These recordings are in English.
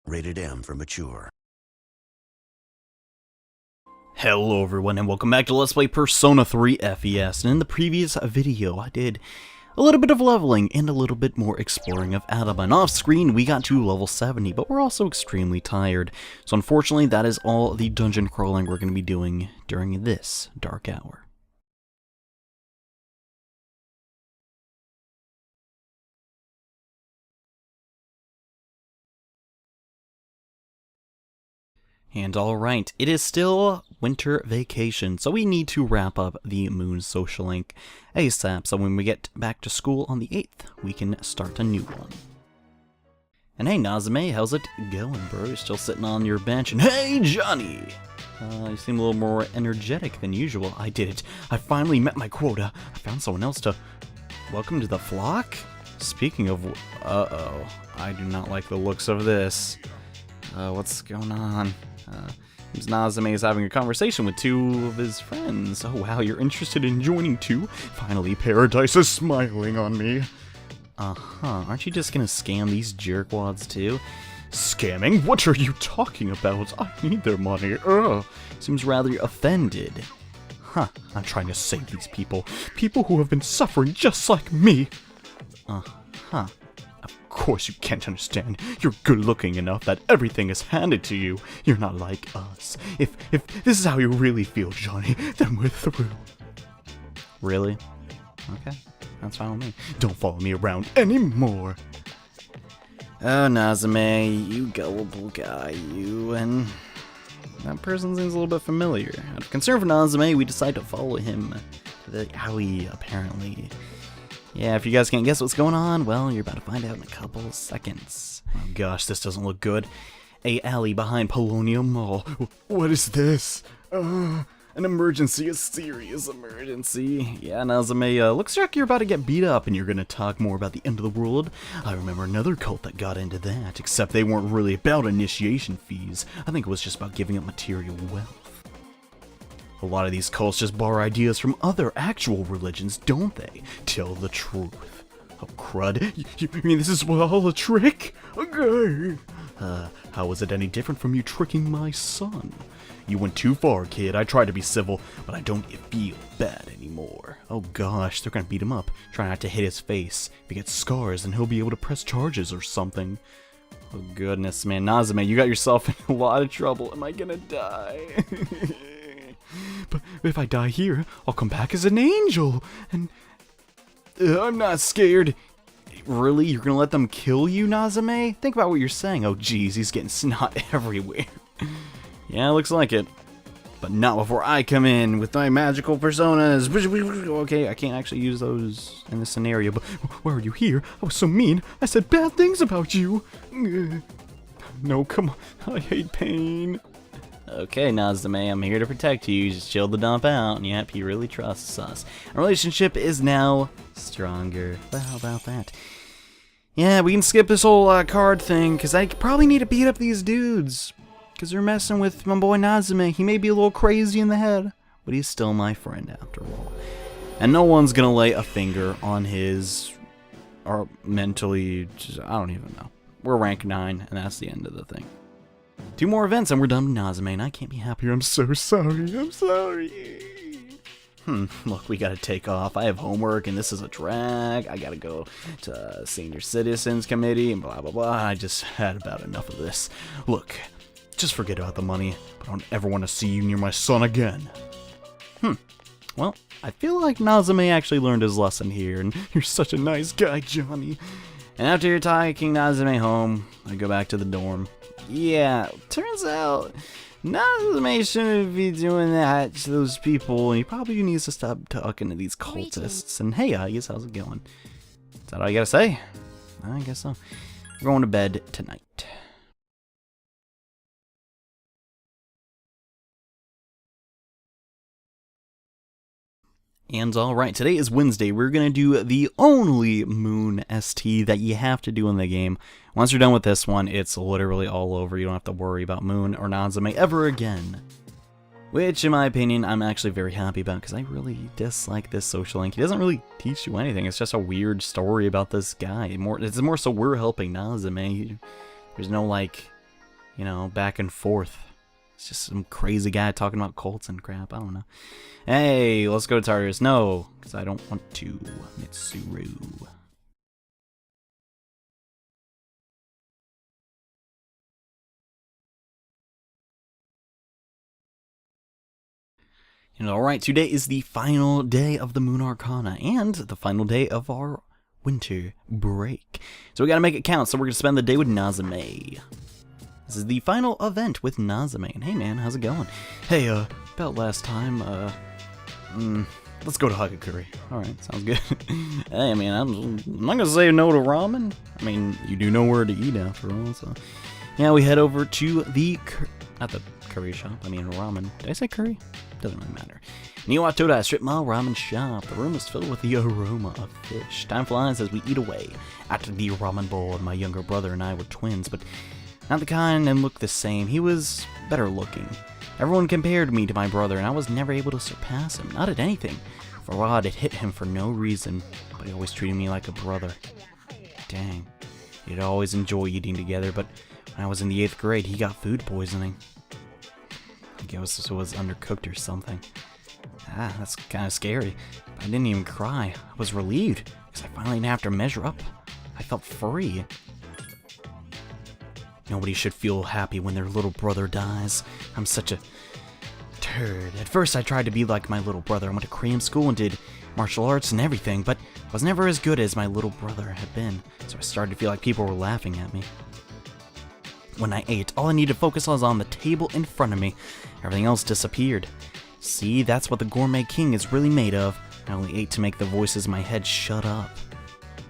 Rated M for mature. Hello everyone and welcome back to Let's Play Persona 3 FES, and in the previous video I did a little bit of leveling and a little bit more exploring of Adama, and off screen we got to level 70, but we're also extremely tired, so unfortunately that is all the dungeon crawling we're going to be doing during this dark hour. And alright, it is still winter vacation, so we need to wrap up the Moon Social Link ASAP, so when we get back to school on the 8th, we can start a new one. And hey Nazame, how's it going, bro? You're still sitting on your bench, and hey Johnny! You seem a little more energetic than usual. I did it. I finally met my quota. I found someone else to... Welcome to the flock? Speaking of... Uh-oh. I do not like the looks of this. What's going on? Nazame is having a conversation with two of his friends. Oh wow, you're interested in joining too? Finally, paradise is smiling on me. Aren't you just gonna scam these jerkwads too? Scamming? What are you talking about? I need their money. Seems rather offended. I'm trying to save these people. People who have been suffering just like me. Of course you can't understand. You're good looking enough that everything is handed to you. You're not like us. If this is how you really feel, Johnny, then we're through. Really? Okay, that's fine with me. Don't follow me around anymore. Oh, Nazame, you gullible guy, you, and that person seems a little bit familiar. Out of concern for Nazame, we decide to follow him to the alley, apparently. Yeah, if you guys can't guess what's going on, well, you're about to find out in a couple seconds. Oh gosh, this doesn't look good. A alley behind Polonium Mall. What is this? An emergency, a serious emergency. Yeah, Nazame, looks like you're about to get beat up and you're gonna talk more about the end of the world. I remember another cult that got into that, except they weren't really about initiation fees. I think it was just about giving up material wealth. A lot of these cults just borrow ideas from other actual religions, don't they? Tell the truth. Oh, crud. You mean this is all a trick? Okay. How was it any different from you tricking my son? You went too far, kid. I tried to be civil, but I don't feel bad anymore. Oh gosh, they're gonna beat him up. Try not to hit his face. If he gets scars, then he'll be able to press charges or something. Oh goodness, man. Nazame, you got yourself in a lot of trouble. Am I gonna die? But if I die here, I'll come back as an angel, and I'm not scared. Really? You're gonna let them kill you, Nazame? Think about what you're saying. Oh geez, he's getting snot everywhere. Yeah, looks like it. But not before I come in with my magical personas. Okay, I can't actually use those in this scenario, but why are you here? I was so mean. I said bad things about you. No, come on. I hate pain. Okay, Nazame, I'm here to protect you. Just chill the dump out. And yep, he really trusts us. Our relationship is now stronger. Well, how about that? Yeah, we can skip this whole card thing, because I probably need to beat up these dudes. Because they're messing with my boy Nazame. He may be a little crazy in the head, but he's still my friend after all. And no one's going to lay a finger on his... or mentally... I don't even know. We're rank 9, and that's the end of the thing. 2 more events and we're done with Nazame, and I can't be happier. I'm so sorry. I'm sorry. Look, we gotta take off. I have homework and this is a drag. I gotta go to Senior Citizens Committee and blah, blah, blah. I just had about enough of this. Look, just forget about the money. I don't ever want to see you near my son again. Well, I feel like Nazame actually learned his lesson here, and you're such a nice guy, Johnny. And after you're taking Nazame home, I go back to the dorm. Yeah, turns out Nazame shouldn't be doing that to those people, and he probably needs to stop talking to these cultists. And hey, I guess how's it going? Is that all you gotta say? I guess so. We're going to bed tonight. And alright, today is Wednesday. We're going to do the only Moon ST that you have to do in the game. Once you're done with this one, it's literally all over. You don't have to worry about Moon or Nazame ever again. Which, in my opinion, I'm actually very happy about, because I really dislike this social link. He doesn't really teach you anything. It's just a weird story about this guy. It's more so we're helping Nazame. There's no, like, you know, back and forth. It's just some crazy guy talking about cults and crap. I don't know. Hey, let's go to Tartarus. No, because I don't want to. Mitsuru. And alright, today is the final day of the Moon Arcana and the final day of our winter break. So we gotta make it count, so we're gonna spend the day with Nazame. This is the final event with Nazame. And hey man, how's it going? Hey, about last time, let's go to Hagakure. Alright, sounds good. Hey man, I'm not gonna say no to ramen. I mean, you do know where to eat after all, so. Yeah, we head over to the, not the curry shop, I mean ramen. Did I say curry? Doesn't really matter. Niwatoda Strip Mall Ramen Shop. The room is filled with the aroma of fish. Time flies as we eat away at the ramen bowl. My younger brother and I were twins, but not the kind and looked the same. He was better looking. Everyone compared me to my brother, and I was never able to surpass him. Not at anything. For a while, I'd hit him for no reason, but he always treated me like a brother. Dang. We'd always enjoy eating together, but when I was in the 8th grade, he got food poisoning. I guess it was undercooked or something. Ah, that's kind of scary. But I didn't even cry. I was relieved, because I finally didn't have to measure up. I felt free. Nobody should feel happy when their little brother dies. I'm such a turd. At first I tried to be like my little brother. I went to Korean school and did martial arts and everything, but I was never as good as my little brother had been. So I started to feel like people were laughing at me. When I ate, all I needed to focus was on the table in front of me. Everything else disappeared. See, that's what the Gourmet King is really made of. I only ate to make the voices in my head shut up.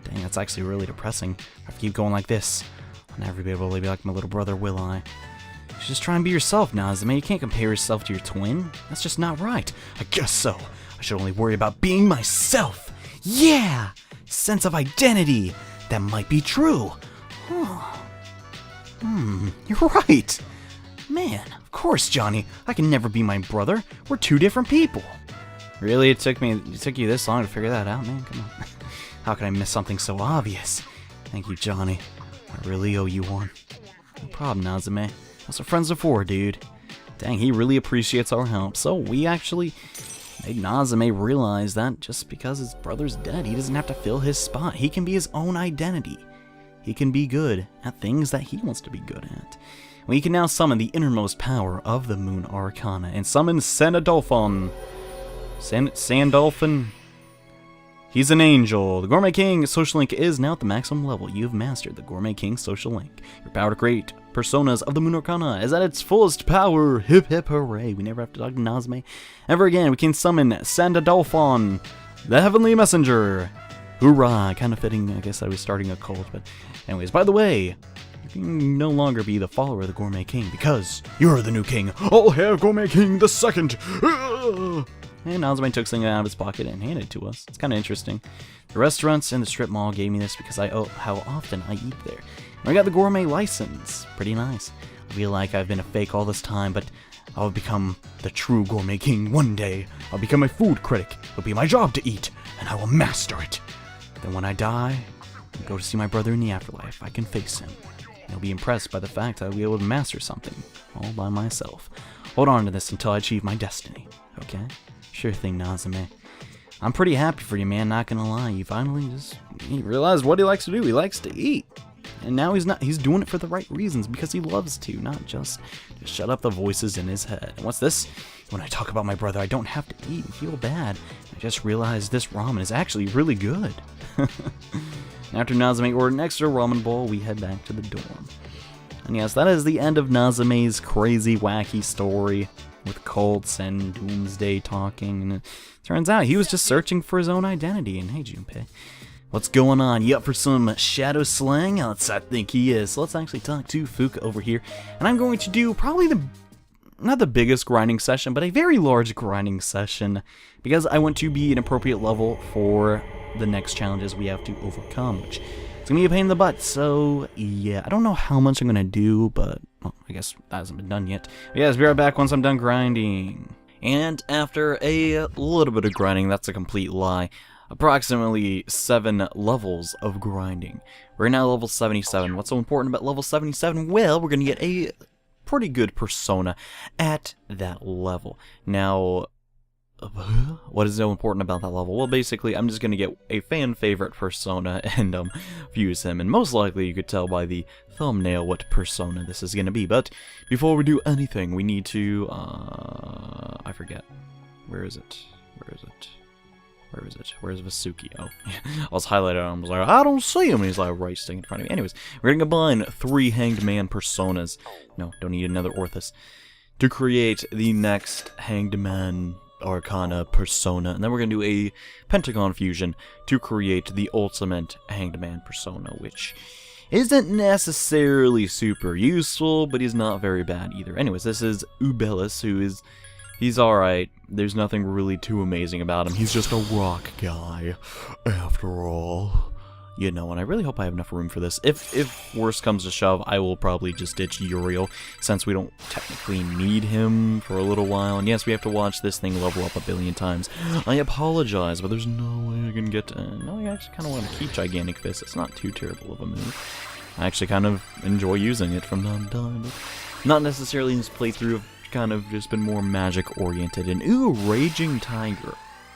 Dang, that's actually really depressing. I keep going like this. I'll never be able to be like my little brother, will I? You should just try and be yourself, Nazame. You can't compare yourself to your twin. That's just not right. I guess so. I should only worry about being myself. Yeah! Sense of identity. That might be true. You're right. Man, of course, Johnny. I can never be my brother. We're two different people. Really? It took you this long to figure that out, man? Come on. How could I miss something so obvious? Thank you, Johnny. I really owe you one. No problem, Nazame. That's what friends are for, dude. Dang, he really appreciates our help. So we actually made Nazame realize that just because his brother's dead, he doesn't have to fill his spot. He can be his own identity. He can be good at things that he wants to be good at. We can now summon the innermost power of the Moon Arcana and summon Sandalphon. Sandalphon? He's an angel. The Gourmet King social link is now at the maximum level. You've mastered the Gourmet King social link. Your power to create personas of the Moon Arcana is at its fullest power. Hip hip hooray. We never have to talk to Nazame ever again. We can summon Sandalphon, the Heavenly Messenger. Hoorah! Kind of fitting, I guess I was starting a cult, but anyways, by the way, you can no longer be the follower of the Gourmet King because you're the new king. I'll have Gourmet King the second. And Nazame took something out of his pocket and handed it to us. It's kind of interesting. The restaurants and the strip mall gave me this because how often I eat there. And I got the gourmet license. Pretty nice. I feel like I've been a fake all this time, but I'll become the true Gourmet King one day. I'll become a food critic. It'll be my job to eat, and I will master it. Then when I die, I'll go to see my brother in the afterlife. I can face him. And he'll be impressed by the fact that I'll be able to master something all by myself. Hold on to this until I achieve my destiny, okay? Sure thing, Nazame. I'm pretty happy for you, man, not gonna lie. He realized what he likes to do. He likes to eat. And now he's doing it for the right reasons, because he loves to, not just to shut up the voices in his head. And what's this? When I talk about my brother, I don't have to eat and feel bad. I just realized this ramen is actually really good. After Nazame ordered an extra ramen bowl, we head back to the dorm. And yes, that is the end of Nazame's crazy, wacky story with cults and doomsday talking. And it turns out he was just searching for his own identity. And hey, Junpei, what's going on? You up for some shadow slang? I think he is. So let's actually talk to Fuka over here. And I'm going to do probably not the biggest grinding session, but a very large grinding session, because I want to be an appropriate level for the next challenges we have to overcome, which is going to be a pain in the butt. So yeah, I don't know how much I'm going to do, but well, I guess that hasn't been done yet. But yeah, I'll be right back once I'm done grinding. And after a little bit of grinding, that's a complete lie, approximately 7 levels of grinding. We're now level 77. What's so important about level 77? Well, we're going to get a pretty good persona at that level. Now, what is so important about that level? Well, basically, I'm just going to get a fan favorite persona and fuse him. And most likely, you could tell by the thumbnail what persona this is going to be. But before we do anything, we need to, I forget. Where is it? Where is it? Where is it? Where's Vasuki? Oh, I was highlighted on him. I was like, I don't see him. And he's like right sitting in front of me. Anyways, we're going to combine 3 Hanged Man personas. No, don't need another Orthus. To create the next Hanged Man Arcana persona, and then we're going to do a Pentagon fusion to create the ultimate Hanged Man persona, which isn't necessarily super useful, but he's not very bad either. Anyways, this is Ubellis, he's alright. There's nothing really too amazing about him. He's just a rock guy, after all. You know, and I really hope I have enough room for this. If worse comes to shove, I will probably just ditch Uriel, since we don't technically need him for a little while. And yes, we have to watch this thing level up a billion times. I apologize, but there's no way I can get to... no, I actually kind of want to keep Gigantic Fist. It's not too terrible of a move. I actually kind of enjoy using it from time to time, but not necessarily in this playthrough. I've kind of just been more magic-oriented. And ooh, Raging Tiger.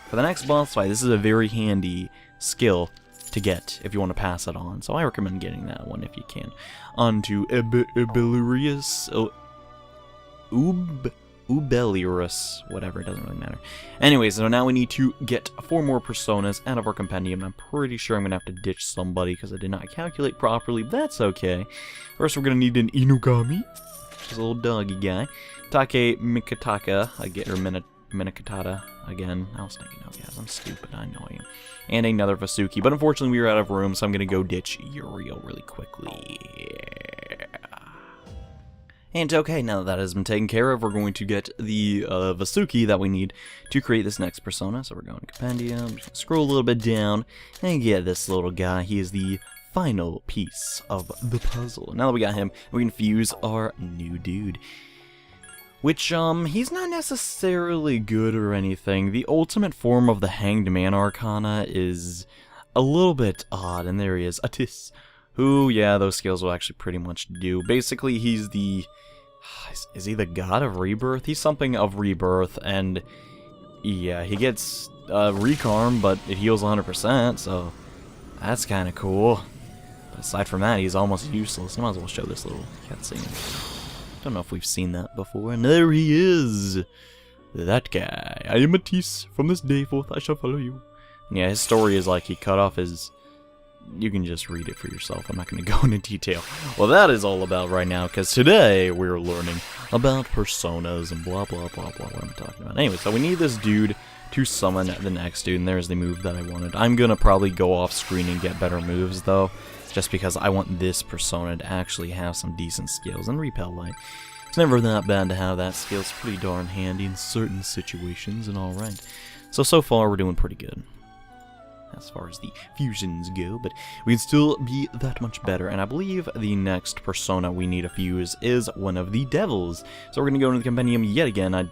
For the next boss fight, this is a very handy skill to get if you want to pass it on, so I recommend getting that one if you can. On to Ubelurius, whatever, it doesn't really matter. Anyways, so now we need to get 4 more personas out of our compendium. I'm pretty sure I'm gonna have to ditch somebody because I did not calculate properly, but that's okay. First, we're gonna need an Inugami, which is a little doggy guy. Take Mikataka, Minakatata again. I was thinking, oh guys, I'm stupid, I know I am. And another Vasuki, but unfortunately we were out of room, so I'm gonna go ditch Uriel really quickly. And okay, now that that has been taken care of, we're going to get the Vasuki that we need to create this next persona. So we're going to Compendium, just scroll a little bit down, and get this little guy. He is the final piece of the puzzle. Now that we got him, we can fuse our new dude. Which, he's not necessarily good or anything. The ultimate form of the Hanged Man Arcana is a little bit odd, and there he is, Atis, who, yeah, those skills will actually pretty much do. Basically, he's the... is he the god of rebirth? He's something of rebirth, and yeah, he gets Recarm, but it heals 100%, so that's kind of cool. But aside from that, he's almost useless. I might as well show this little cutscene. Don't know if we've seen that before. And there he is! That guy. I am Matisse. From this day forth I shall follow you. And yeah, his story is like he cut off his... You can just read it for yourself. I'm not going to go into detail. Well, that is all about right now, because today we're learning about personas and blah, blah, blah, blah, what I'm talking about. Anyway, so we need this dude to summon the next dude, and there's the move that I wanted. I'm going to probably go off screen and get better moves, though, just because I want this persona to actually have some decent skills. And Repel Light, it's never that bad to have that skill. It's pretty darn handy in certain situations, and alright. So far we're doing pretty good as far as the fusions go, but we can still be that much better. And I believe the next persona we need to fuse is one of the devils. So we're going to go into the compendium yet again. I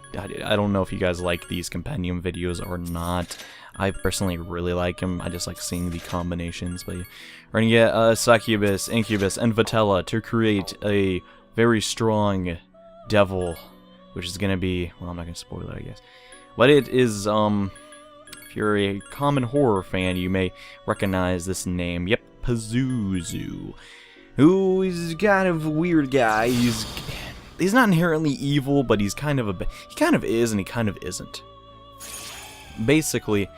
don't know if you guys like these compendium videos or not. I personally really like them. I just like seeing the combinations. But we're going to get Succubus, Incubus, and Vitella to create a very strong devil, which is going to be... well, I'm not going to spoil it, I guess. But it is, if you're a common horror fan, you may recognize this name. Yep, Pazuzu, who is kind of a weird guy. He's not inherently evil, but he's kind of he kind of is and he kind of isn't. Basically,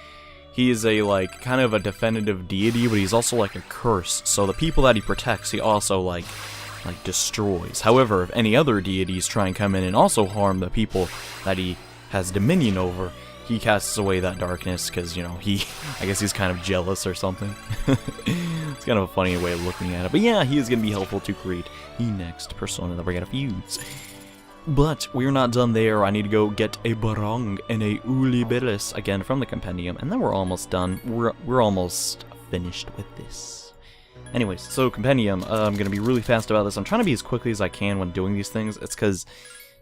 he is a kind of a definitive deity, but he's also like a curse. So the people that he protects, he also like destroys. However, if any other deities try and come in and also harm the people that he has dominion over, he casts away that darkness because, you know, I guess he's kind of jealous or something. It's kind of a funny way of looking at it. But yeah, he is going to be helpful to create the next persona that we're going to fuse. But we're not done there. I need to go get a Barong and a Ulibelis again from the compendium, and then we're almost done. We're almost finished with this. Anyways, so compendium, I'm going to be really fast about this. I'm trying to be as quickly as I can when doing these things. It's because...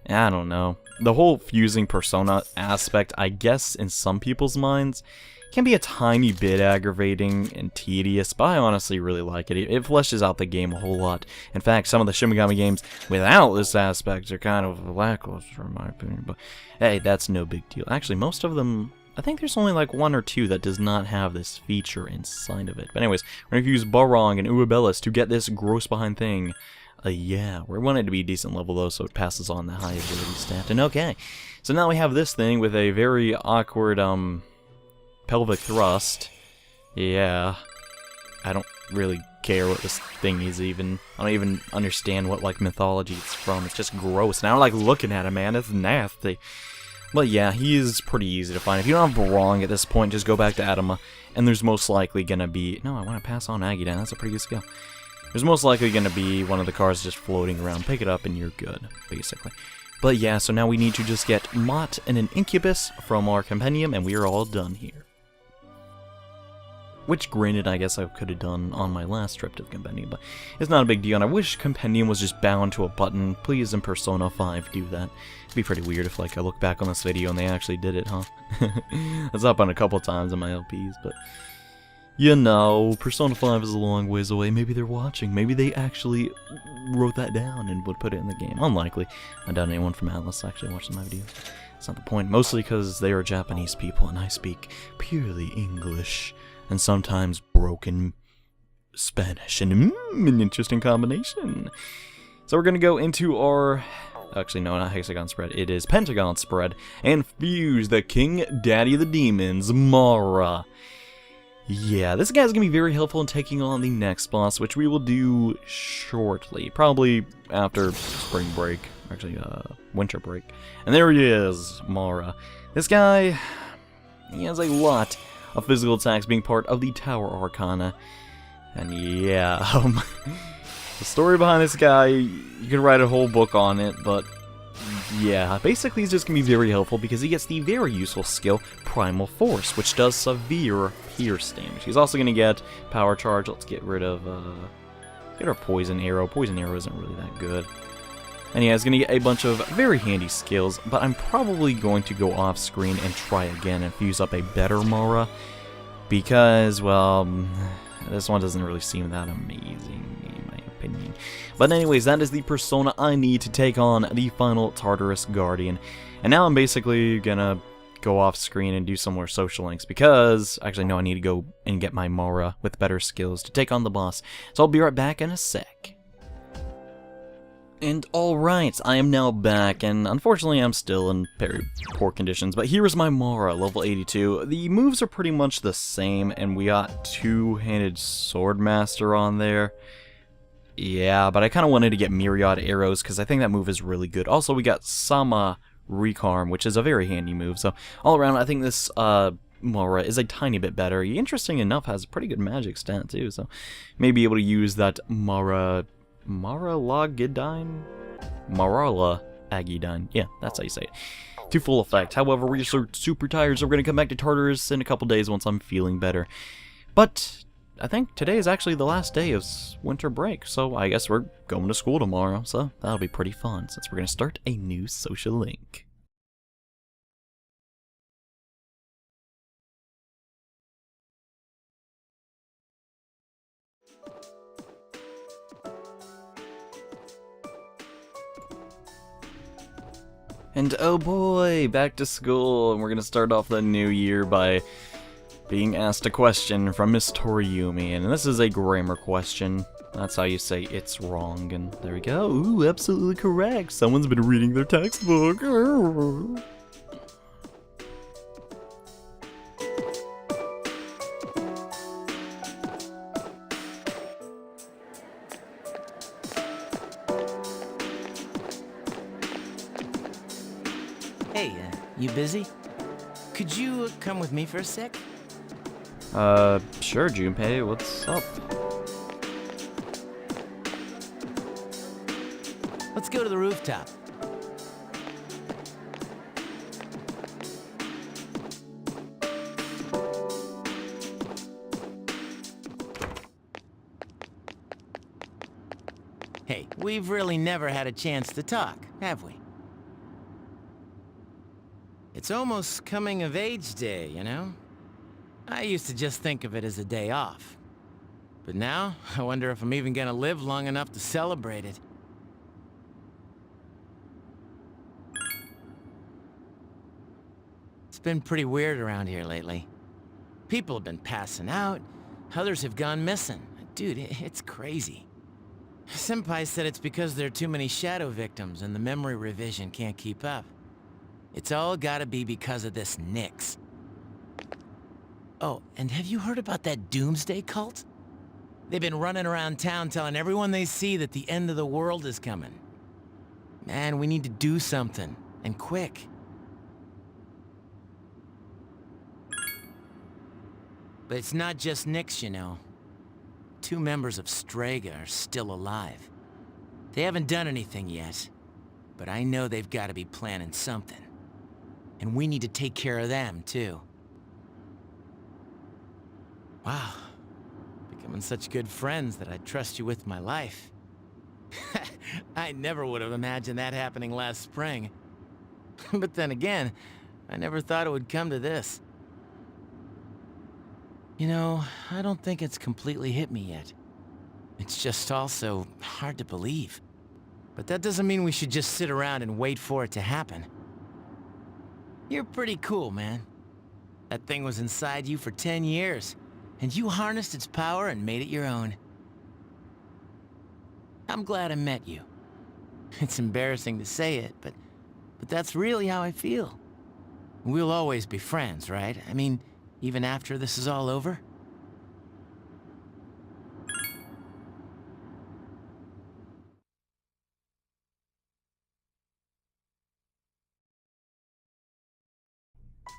I don't know. The whole fusing persona aspect, I guess in some people's minds, Can be a tiny bit aggravating and tedious, but I honestly really like it. It fleshes out the game a whole lot. In fact, some of the Shin Megami games without this aspect are kind of lackluster in my opinion, but hey, that's no big deal. Actually, most of them, I think there's only like 1 or 2 that does not have this feature inside of it. But anyways, we're going to use Barong and Uabellus to get this gross behind thing. Yeah, we want it to be a decent level though, so it passes on the high ability stat. And okay, so now we have this thing with a very awkward, pelvic thrust. Yeah, I don't really care what this thing is even. I don't even understand what, like, mythology it's from. It's just gross. And I don't like looking at him, man. It's nasty. But yeah, he is pretty easy to find. If you don't have Barong at this point, just go back to Adama, and there's most likely gonna be... No, I want to pass on Agidan. That's a pretty good skill. There's most likely gonna be one of the cars just floating around. Pick it up and you're good, basically. But yeah, so now we need to just get Mott and an Incubus from our compendium, and we are all done here. Which, granted, I guess I could have done on my last trip to the Compendium, but it's not a big deal, and I wish Compendium was just bound to a button. Please, in Persona 5, do that. It'd be pretty weird if, like, I look back on this video and they actually did it, huh? That's up on a couple times in my LPs, but... You know, Persona 5 is a long ways away. Maybe they're watching. Maybe they actually wrote that down and would put it in the game. Unlikely. I doubt anyone from Atlas actually watches my videos. That's not the point. Mostly because they are Japanese people and I speak purely English. And sometimes broken Spanish. And an interesting combination. So we're going to go into our... Actually, no, not Hexagon Spread. It is Pentagon Spread. And fuse the King Daddy of the Demons, Mara. Yeah, this guy's going to be very helpful in taking on the next boss, which we will do shortly. Probably after spring break. Actually, winter break. And there he is, Mara. This guy, he has a lot of physical attacks being part of the Tower Arcana. And yeah, the story behind this guy, you could write a whole book on it, but yeah, basically he's just going to be very helpful because he gets the very useful skill, Primal Force, which does severe pierce damage. He's also going to get Power Charge. Let's get rid of, get our Poison Arrow. Poison Arrow isn't really that good. And yeah, he's going to get a bunch of very handy skills, but I'm probably going to go off screen and try again and fuse up a better Mara, because, well, this one doesn't really seem that amazing, in my opinion. But anyways, that is the persona I need to take on the final Tartarus Guardian. And now I'm basically gonna go off screen and do some more social links, because, actually no, I need to go and get my Mara with better skills to take on the boss. So I'll be right back in a sec. And alright, I am now back, and unfortunately I'm still in very poor conditions, but here is my Mara, level 82. The moves are pretty much the same, and we got Two-Handed Swordmaster on there. Yeah, but I kind of wanted to get Myriad Arrows, because I think that move is really good. Also, we got Sama Recarm, which is a very handy move, so all around, I think this, Mara is a tiny bit better. He, interesting enough, has a pretty good magic stat, too, so maybe able to use that Marala Agidine. Yeah, that's how you say it. To full effect. However, we're super tired, so we're going to come back to Tartarus in a couple days once I'm feeling better. But I think today is actually the last day of winter break, so I guess we're going to school tomorrow, so that'll be pretty fun since we're going to start a new social link. And oh boy, back to school, and we're gonna start off the new year by being asked a question from Miss Toriumi, and this is a grammar question. That's how you say it's wrong, and there we go. Ooh, absolutely correct. Someone's been reading their textbook. Hey, you busy? Could you come with me for a sec? Sure, Junpei, what's up? Let's go to the rooftop. Hey, we've really never had a chance to talk, have we? It's almost coming of age day, you know? I used to just think of it as a day off. But now, I wonder if I'm even gonna live long enough to celebrate it. It's been pretty weird around here lately. People have been passing out, others have gone missing. Dude, it's crazy. Senpai said it's because there are too many shadow victims and the memory revision can't keep up. It's all gotta be because of this Nyx. Oh, and have you heard about that doomsday cult? They've been running around town telling everyone they see that the end of the world is coming. Man, we need to do something, and quick. But it's not just Nyx, you know. 2 members of Strega are still alive. They haven't done anything yet, but I know they've got to be planning something. And we need to take care of them, too. Wow. Becoming such good friends that I'd trust you with my life. I never would have imagined that happening last spring. But then again, I never thought it would come to this. You know, I don't think it's completely hit me yet. It's just also hard to believe. But that doesn't mean we should just sit around and wait for it to happen. You're pretty cool, man. That thing was inside you for 10 years, and you harnessed its power and made it your own. I'm glad I met you. It's embarrassing to say it, but that's really how I feel. We'll always be friends, right? I mean, even after this is all over?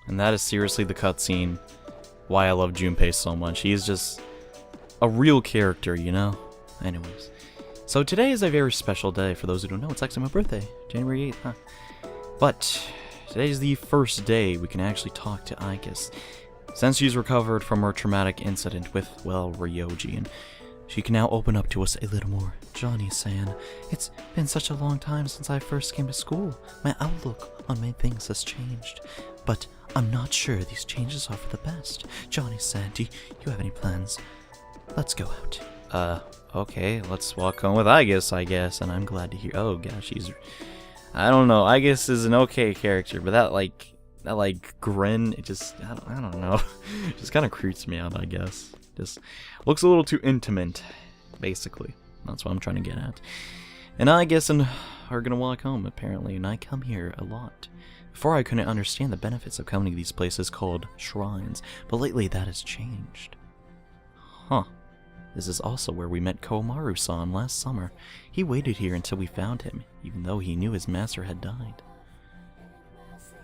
And that is seriously the cutscene why I love Junpei so much. He is just a real character, you know? Anyways. So today is a very special day. For those who don't know, it's actually my birthday. January 8th, huh? But today is the first day we can actually talk to Aikis. Since she's recovered from her traumatic incident with, well, Ryoji, and she can now open up to us a little more. Johnny-san, it's been such a long time since I first came to school. My outlook on many things has changed, but I'm not sure these changes are for the best. Johnny-san, do you have any plans? Let's go out. Okay, let's walk home with Aikis, I guess, and I'm glad to hear. Oh gosh, I don't know, Aikis is an okay character, but that grin, it just, I don't know. It just kind of creeps me out, I guess. Just looks a little too intimate, basically. That's what I'm trying to get at. And I guess are gonna walk home, apparently, and I come here a lot. Before I couldn't understand the benefits of coming to these places called shrines, but lately that has changed. Huh. This is also where we met Komaru-san last summer. He waited here until we found him, even though he knew his master had died.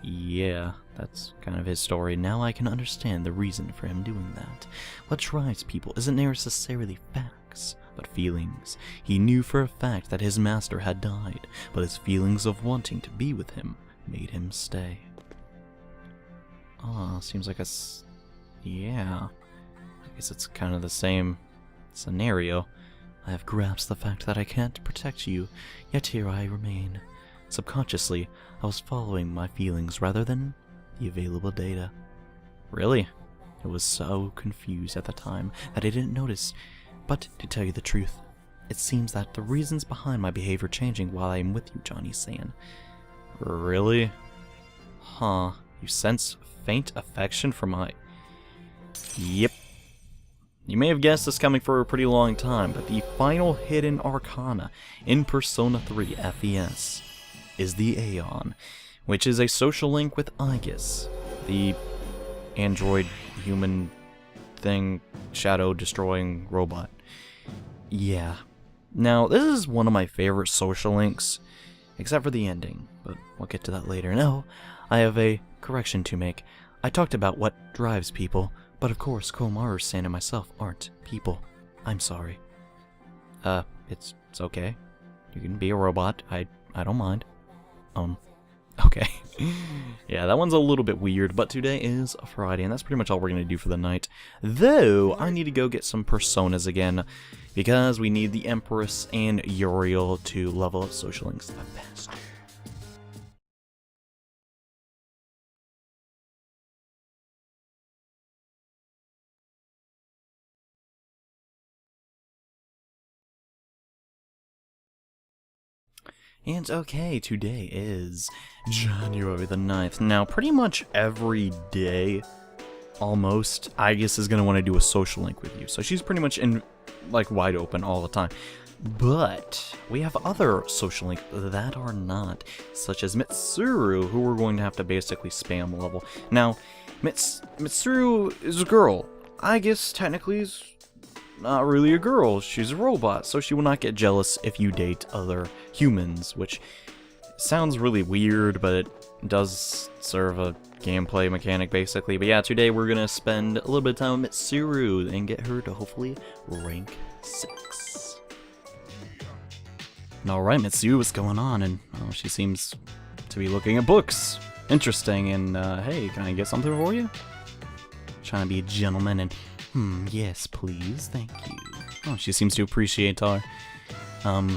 Yeah, that's kind of his story. Now I can understand the reason for him doing that. What drives people isn't necessarily facts, but feelings. He knew for a fact that his master had died, but his feelings of wanting to be with him made him stay. Seems like yeah. I guess it's kind of the same scenario. I have grasped the fact that I can't protect you, yet here I remain. Subconsciously, I was following my feelings rather than the available data. Really? I was so confused at the time that I didn't notice. But to tell you the truth, it seems that the reasons behind my behavior changing while I am with you, Johnny-san. Really? Huh. You sense faint affection for my... Yep. You may have guessed this coming for a pretty long time, but the final hidden arcana in Persona 3 FES is the Aeon, which is a social link with Aegis, the android human thing, shadow destroying robot. Yeah. Now, this is one of my favorite social links, except for the ending, but we'll get to that later. Now, I have a correction to make. I talked about what drives people, but of course Komaru-san and myself aren't people. I'm sorry. It's okay. You can be a robot. I don't mind. Okay. Yeah, that one's a little bit weird, but today is Friday, and that's pretty much all we're going to do for the night. Though, I need to go get some personas again, because we need the Empress and Uriel to level up social links faster. And okay, today is January the 9th. Now, pretty much every day, almost, Aegis is going to want to do a social link with you. So she's pretty much in, like, wide open all the time. But we have other social links that are not, such as Mitsuru, who we're going to have to basically spam level. Now, Mitsuru is a girl. Aegis technically is not really a girl. She's a robot, so she will not get jealous if you date other humans, which sounds really weird, but it does serve a gameplay mechanic basically. But yeah, today we're gonna spend a little bit of time with Mitsuru and get her to hopefully rank 6. Alright, Mitsuru, what's going on? And she seems to be looking at books. Interesting, and hey, can I get something for you? Trying to be a gentleman and yes, please, thank you. Oh, she seems to appreciate our,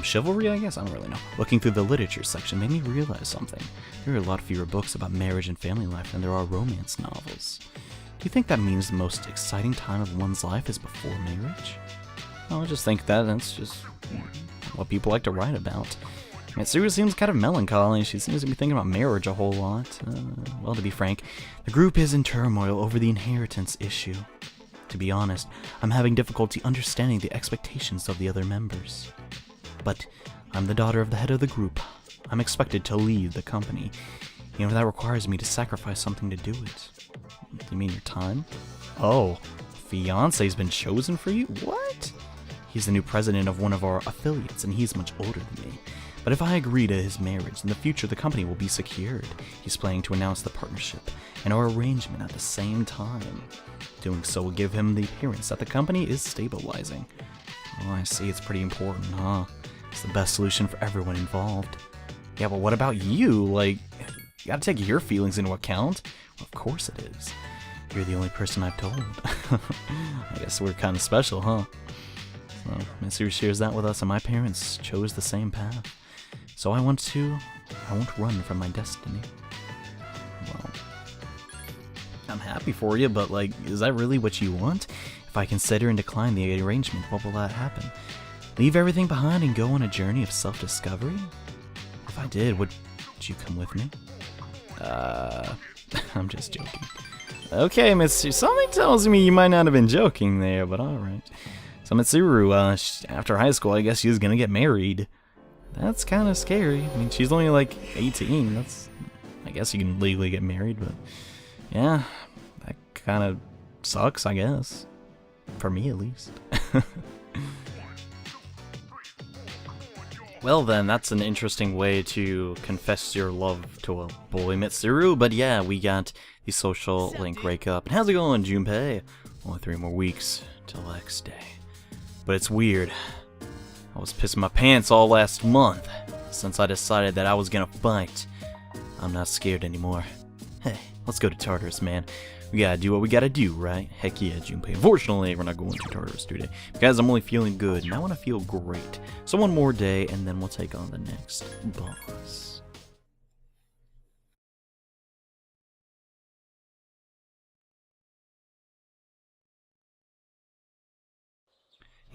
chivalry, I guess? I don't really know. Looking through the literature section made me realize something. There are a lot fewer books about marriage and family life than there are romance novels. Do you think that means the most exciting time of one's life is before marriage? Oh, I just think that's just what people like to write about. Mitsuru seems kind of melancholy. She seems to be thinking about marriage a whole lot. Well, to be frank, the group is in turmoil over the inheritance issue. To be honest, I'm having difficulty understanding the expectations of the other members. But I'm the daughter of the head of the group. I'm expected to lead the company, even if that requires me to sacrifice something to do it. You mean your time? Oh, fiance's been chosen for you? What? He's the new president of one of our affiliates, and he's much older than me. But if I agree to his marriage, in the future the company will be secured. He's planning to announce the partnership and our arrangement at the same time. Doing so will give him the appearance that the company is stabilizing. Oh, I see, it's pretty important, huh? It's the best solution for everyone involved. Yeah, but what about you? Like, you gotta take your feelings into account. Well, of course it is. You're the only person I've told. I guess we're kind of special, huh? So, Mitsuru shares that with us, and my parents chose the same path. So I won't run from my destiny. Well, I'm happy for you, but like, is that really what you want? If I consider and decline the arrangement, what will that happen? Leave everything behind and go on a journey of self-discovery? If I did, would you come with me? I'm just joking. Okay, Mitsuru, something tells me you might not have been joking there, but alright. So Mitsuru, after high school, I guess she's gonna get married. That's kind of scary. I mean, she's only like 18. I guess you can legally get married, but yeah, that kind of sucks, I guess. For me, at least. Well then, that's an interesting way to confess your love to a boy, Mitsuru. But yeah, we got the social link breakup. And how's it going, Junpei? Only 3 more weeks till X Day. But it's weird. I was pissing my pants all last month since I decided that I was gonna fight. I'm not scared anymore. Hey, let's go to Tartarus, man. We gotta do what we gotta do, right? Heck yeah, Junpei. Unfortunately, we're not going to Tartarus today because I'm only feeling good and I want to feel great. So one more day and then we'll take on the next boss.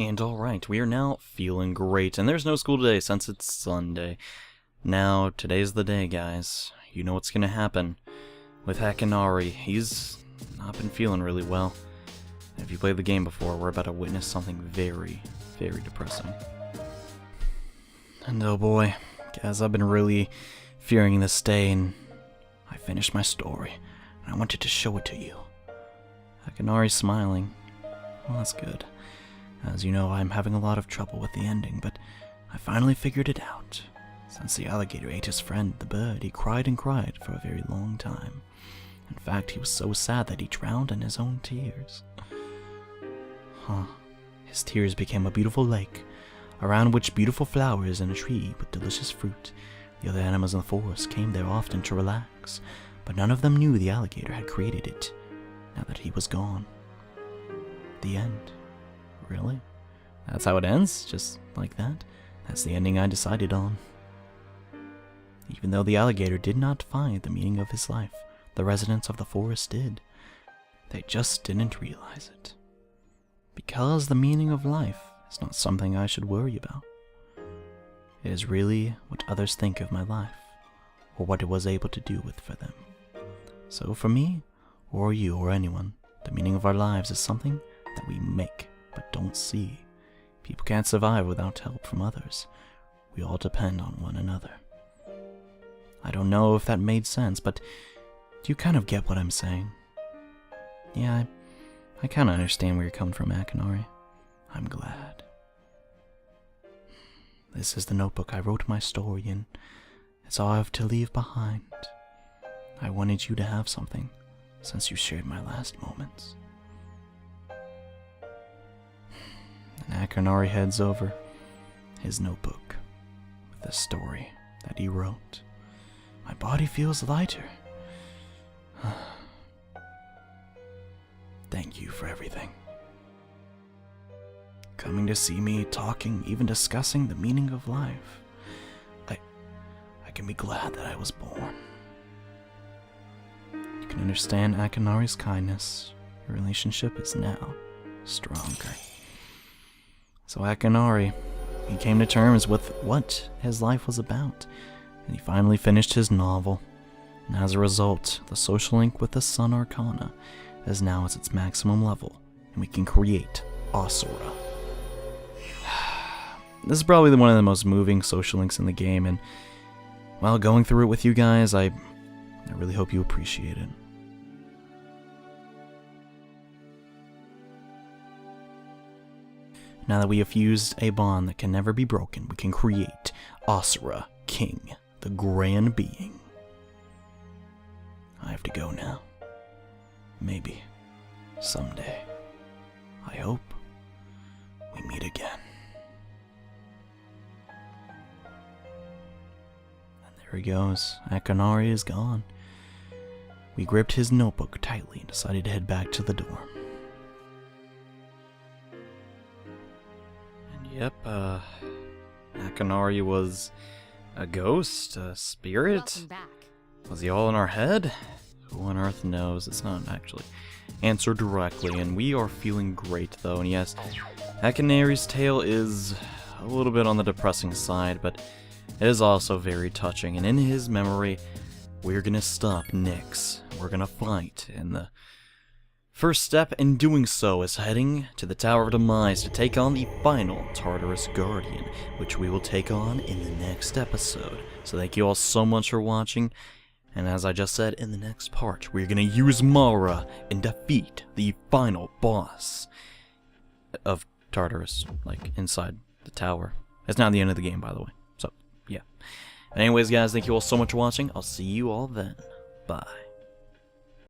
And alright, we are now feeling great, and there's no school today since it's Sunday. Now, today's the day, guys. You know what's gonna happen with Hakanari. He's not been feeling really well. And if you played the game before, we're about to witness something very, very depressing. And oh boy, guys, I've been really fearing this day, and I finished my story, and I wanted to show it to you. Hakanari's smiling. Well, that's good. As you know, I'm having a lot of trouble with the ending, but I finally figured it out. Since the alligator ate his friend, the bird, he cried and cried for a very long time. In fact, he was so sad that he drowned in his own tears. His tears became a beautiful lake, around which beautiful flowers and a tree with delicious fruit. The other animals in the forest came there often to relax, but none of them knew the alligator had created it, now that he was gone. The end. Really? That's how it ends? Just like that? That's the ending I decided on. Even though the alligator did not find the meaning of his life, the residents of the forest did. They just didn't realize it. Because the meaning of life is not something I should worry about. It is really what others think of my life, or what it was able to do with for them. So for me, or you, or anyone, the meaning of our lives is something that we make, but don't see. People can't survive without help from others. We all depend on one another. I don't know if that made sense, but do you kind of get what I'm saying? Yeah, I kind of understand where you're coming from, Akinari. I'm glad. This is the notebook I wrote my story in. It's all I have to leave behind. I wanted you to have something, since you shared my last moments. And Akinari heads over his notebook with the story that he wrote. My body feels lighter. Thank you for everything. Coming to see me, talking, even discussing the meaning of life. I can be glad that I was born. You can understand Akinari's kindness. Your relationship is now stronger. So Akinari, he came to terms with what his life was about, and he finally finished his novel. And as a result, the social link with the Sun Arcana is now at its maximum level, and we can create Asura. This is probably one of the most moving social links in the game, and while going through it with you guys, I really hope you appreciate it. Now that we have fused a bond that can never be broken, we can create Asura, King, the Grand Being. I have to go now. Maybe someday. I hope we meet again. And there he goes. Akinari is gone. We gripped his notebook tightly and decided to head back to the dorm. And yep, Akinari was a ghost, a spirit. Was he all in our head? Who on earth knows? It's not actually answered directly, and we are feeling great though. And yes, Akinari's tale is a little bit on the depressing side, but it is also very touching. And in his memory, we're gonna stop Nyx. We're gonna fight, and the first step in doing so is heading to the Tower of Demise to take on the final Tartarus Guardian, which we will take on in the next episode. So thank you all so much for watching. And as I just said, in the next part, we're gonna use Mara and defeat the final boss of Tartarus, like, inside the tower. It's not the end of the game, by the way. So, yeah. Anyways, guys, thank you all so much for watching. I'll see you all then. Bye.